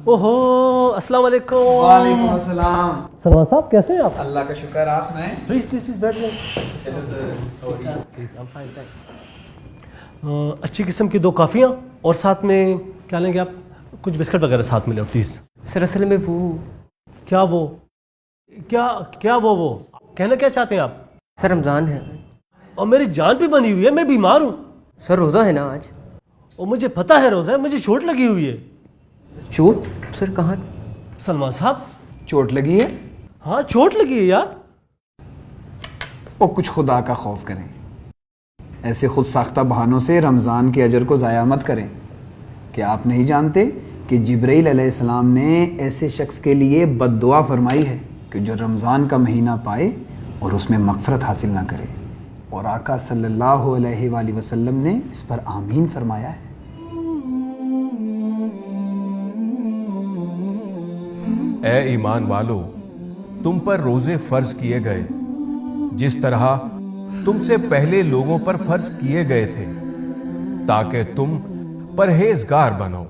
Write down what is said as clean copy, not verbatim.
ओहो, अस्सलाम वालेकुम। वालेकुम अस्सलाम। सलमान साहब कैसे हैं आप? अल्लाह का शुक्र, आप सुनाएं। प्लीज प्लीज प्लीज बैठ जाइए। Hello sir. Please, I am fine, thanks. अच्छी किस्म की 2 कॉफ़ियाँ और साथ में क्या लेंगे आप? कुछ बिस्किट वगैरह साथ में ले प्लीज़। सर असल में वो क्या वो? क्या वो कहना क्या चाहते हैं आप? सर रमज़ान है और मेरी जान भी बनी हुई है, मैं बीमार हूँ। सर, रोज़ा है ना आज। और मुझे पता है रोज़ा है, मुझे चोट लगी हुई है। चोट? सर कहाँ? सलमान साहब, चोट लगी है? हाँ चोट लगी है यार। और कुछ खुदा का खौफ करें, ऐसे खुद साख्ता बहानों से रमज़ान के अजर को ज़ाया मत करें। क्या आप नहीं जानते कि जिब्राइल अलैहिस्सलाम ने ऐसे शख्स के लिए बद्दुआ फरमाई है कि जो रमज़ान का महीना पाए और उसमें मग़फ़रत हासिल ना करे, और आका सल्लल्लाहु अलैहि वसल्लम ने इस पर आमीन फरमाया है। ए ईमान वालो, तुम पर रोजे फर्ज किए गए जिस तरह तुमसे पहले लोगों पर फर्ज किए गए थे, ताकि तुम परहेजगार बनो।